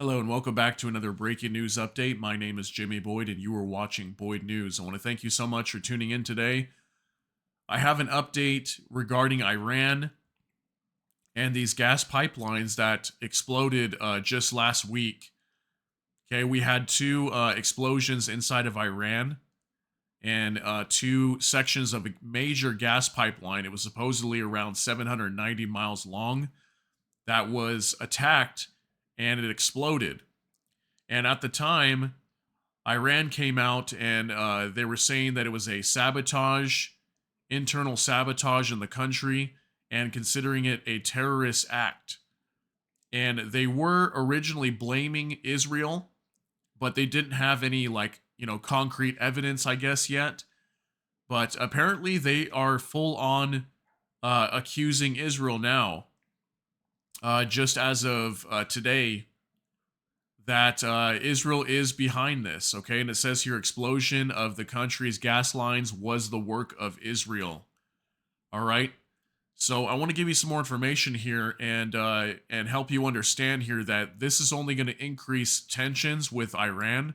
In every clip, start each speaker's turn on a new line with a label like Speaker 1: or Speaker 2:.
Speaker 1: Hello and welcome back to another breaking news update. My name is Jimmy Boyd and you are watching Boyd News. I want to thank you so much for tuning in today. I have an update regarding Iran and these gas pipelines that exploded just last week. Okay, we had two explosions inside of Iran and two sections of a major gas pipeline. It was supposedly around 790 miles long that was attacked and it exploded. And at the time, Iran came out and they were saying that it was a sabotage, internal sabotage in the country, and considering it a terrorist act. And they were originally blaming Israel, but they didn't have any, concrete evidence, I guess, yet. But apparently they are full on accusing Israel now, just as of today, that Israel is behind this. Okay, and it says here, explosion of the country's gas lines was the work of Israel. All right. So I want to give you some more information here and help you understand here that this is only going to increase tensions with Iran.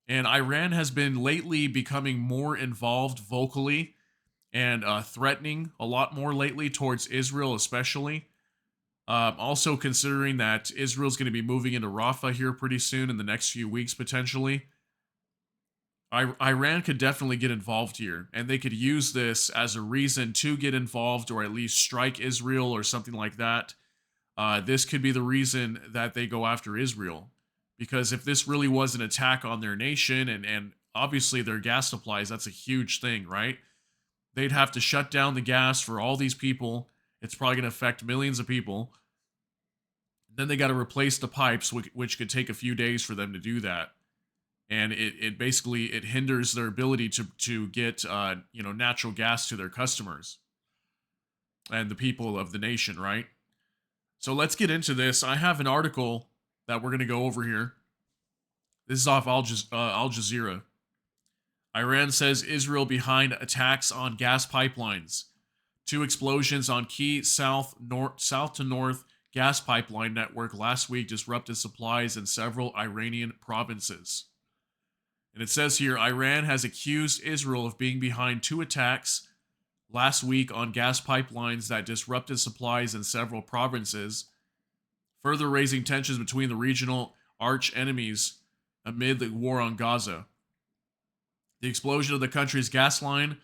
Speaker 1: And Iran has been lately becoming more involved vocally and threatening a lot more lately towards Israel, especially. Also, considering that Israel's going to be moving into Rafah here pretty soon in the next few weeks, potentially, Iran could definitely get involved here, and they could use this as a reason to get involved or at least strike Israel or something like that. This could be the reason that they go after Israel, because if this really was an attack on their nation and obviously their gas supplies, that's a huge thing, right? They'd have to shut down the gas for all these people. It's probably going to affect millions of people. Then they got to replace the pipes, which could take a few days for them to do that. And it basically it hinders their ability to get natural gas to their customers and the people of the nation, right? So let's get into this. I have an article that we're going to go over here. This is off Al Jazeera. Iran says Israel behind attacks on gas pipelines. Two explosions on key south to north gas pipeline network last week disrupted supplies in several Iranian provinces. And it says here Iran has accused Israel of being behind two attacks last week on gas pipelines that disrupted supplies in several provinces, further raising tensions between the regional arch enemies amid the war on Gaza. The explosion of the country's gas line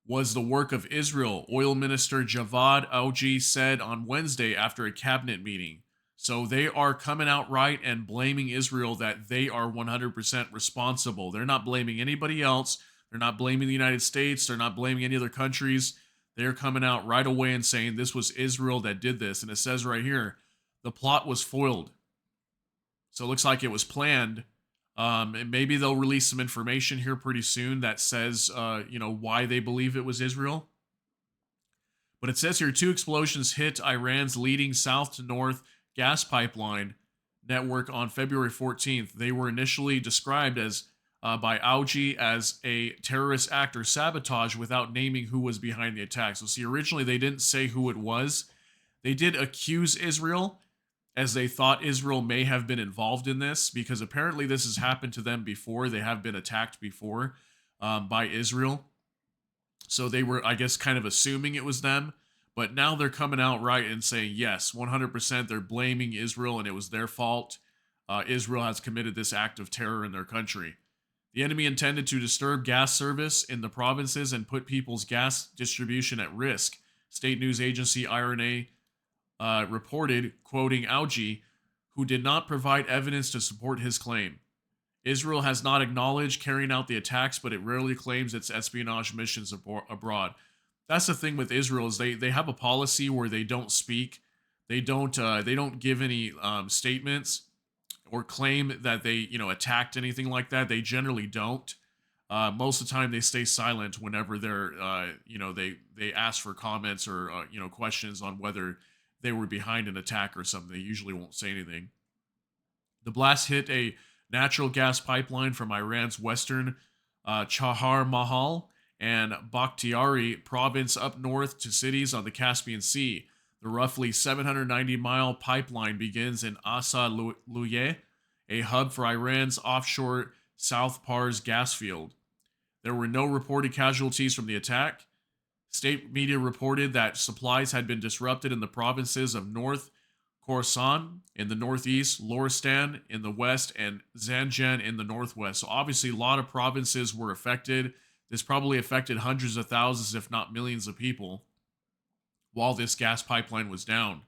Speaker 1: was the work of Israel, Oil Minister Javad Auji said on Wednesday after a cabinet meeting. So they are coming out right and blaming Israel that they are 100% responsible. They're not blaming anybody else. They're not blaming the United States. They're not blaming any other countries. They're coming out right away and saying this was Israel that did this. And it says right here, the plot was foiled. So it looks like it was planned. And maybe they'll release some information here pretty soon that says, why they believe it was Israel. But it says here two explosions hit Iran's leading south to north gas pipeline network on February 14th. They were initially described as by Auji as a terrorist act or sabotage without naming who was behind the attack. So see, originally they didn't say who it was. They did accuse Israel as they thought Israel may have been involved in this because apparently this has happened to them before. They have been attacked before by Israel. So they were, I guess, kind of assuming it was them. But now they're coming out right and saying, yes, 100%, they're blaming Israel and it was their fault. Israel has committed this act of terror in their country. The enemy intended to disturb gas service in the provinces and put people's gas distribution at risk. State news agency IRNA reported, quoting Auji, who did not provide evidence to support his claim. Israel has not acknowledged carrying out the attacks, but it rarely claims its espionage missions abroad. That's the thing with Israel is they have a policy where they don't speak, they don't give any statements or claim that they attacked anything like that. They generally don't. Most of the time, they stay silent whenever they're they ask for comments or questions on whether they were behind an attack or something. They usually won't say anything. The blast hit a natural gas pipeline from Iran's western Chahar Mahal and Bakhtiari province up north to cities on the Caspian Sea. The roughly 790-mile pipeline begins in Asa Luye, a hub for Iran's offshore South Pars gas field. There were no reported casualties from the attack. State media reported that supplies had been disrupted in the provinces of North Khorasan in the northeast, Loristan in the west, and Zanjan in the northwest. So obviously, a lot of provinces were affected. This probably affected hundreds of thousands, if not millions of people while this gas pipeline was down.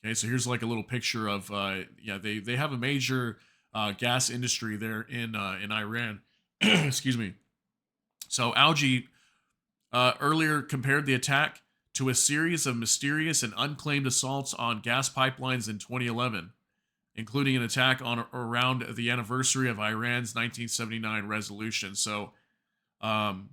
Speaker 1: Okay, so here's like a little picture of, they have a major gas industry there in Iran. Excuse me. So Algi earlier compared the attack to a series of mysterious and unclaimed assaults on gas pipelines in 2011, including an attack on around the anniversary of Iran's 1979 resolution. So, apparently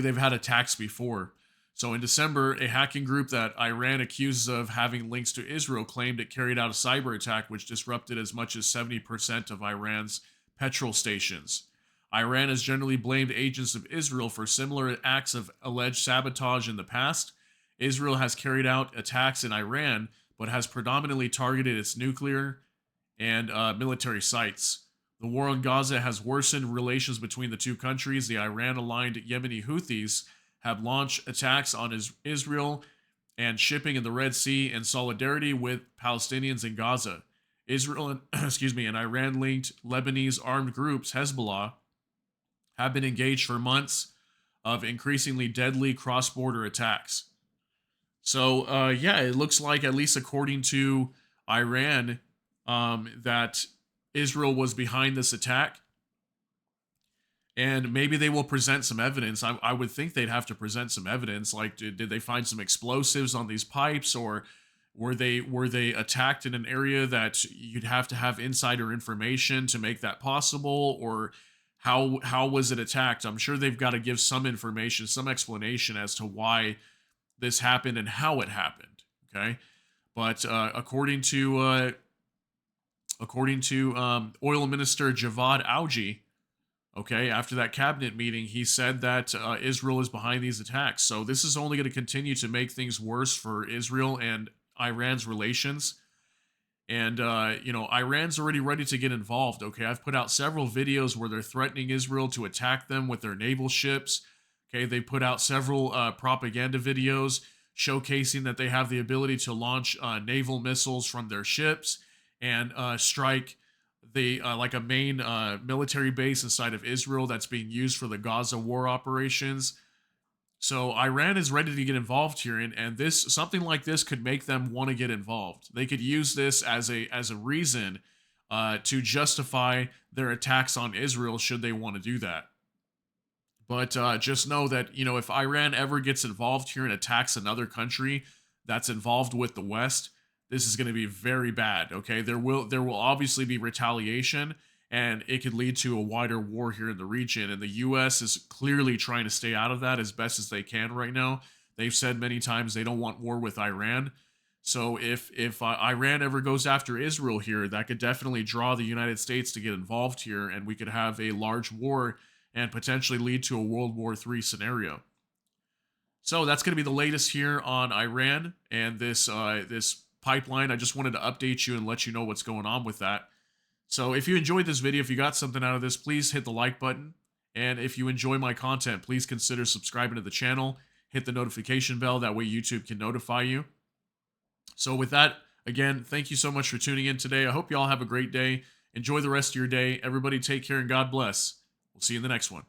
Speaker 1: they've had attacks before. So in December, a hacking group that Iran accuses of having links to Israel claimed it carried out a cyber attack which disrupted as much as 70% of Iran's petrol stations. Iran has generally blamed agents of Israel for similar acts of alleged sabotage in the past. Israel has carried out attacks in Iran, but has predominantly targeted its nuclear and military sites. The war on Gaza has worsened relations between the two countries. The Iran-aligned Yemeni Houthis have launched attacks on Israel and shipping in the Red Sea in solidarity with Palestinians in Gaza. Israel and and Iran-linked Lebanese armed groups Hezbollah have been engaged for months of increasingly deadly cross-border attacks. So, it looks like, at least according to Iran, that Israel was behind this attack. And maybe they will present some evidence. I would think they'd have to present some evidence. Like, did they find some explosives on these pipes, or were they attacked in an area that you'd have to have insider information to make that possible, or how was it attacked? I'm sure they've got to give some information, some explanation as to why this happened and how it happened. Okay, but according to Oil Minister Javad Algi, okay, after that cabinet meeting, he said that Israel is behind these attacks. So this is only going to continue to make things worse for Israel and Iran's relations. And, Iran's already ready to get involved, okay? I've put out several videos where they're threatening Israel to attack them with their naval ships. Okay, they put out several propaganda videos showcasing that they have the ability to launch naval missiles from their ships and strike like a main military base inside of Israel that's being used for the Gaza war operations. So Iran is ready to get involved here, and something like this could make them want to get involved. They could use this as a reason to justify their attacks on Israel should they want to do that. But just know that, if Iran ever gets involved here and attacks another country that's involved with the West, this is going to be very bad. Okay, there will obviously be retaliation, and it could lead to a wider war here in the region. And the U.S. is clearly trying to stay out of that as best as they can right now. They've said many times they don't want war with Iran. So if Iran ever goes after Israel here, that could definitely draw the United States to get involved here, and we could have a large war and potentially lead to a World War III scenario. So that's going to be the latest here on Iran and this pipeline. I just wanted to update you and let you know what's going on with that. So if you enjoyed this video, if you got something out of this, please hit the like button. And if you enjoy my content, please consider subscribing to the channel. Hit the notification bell. That way YouTube can notify you. So with that, again, thank you so much for tuning in today. I hope you all have a great day. Enjoy the rest of your day. Everybody take care and God bless. We'll see you in the next one.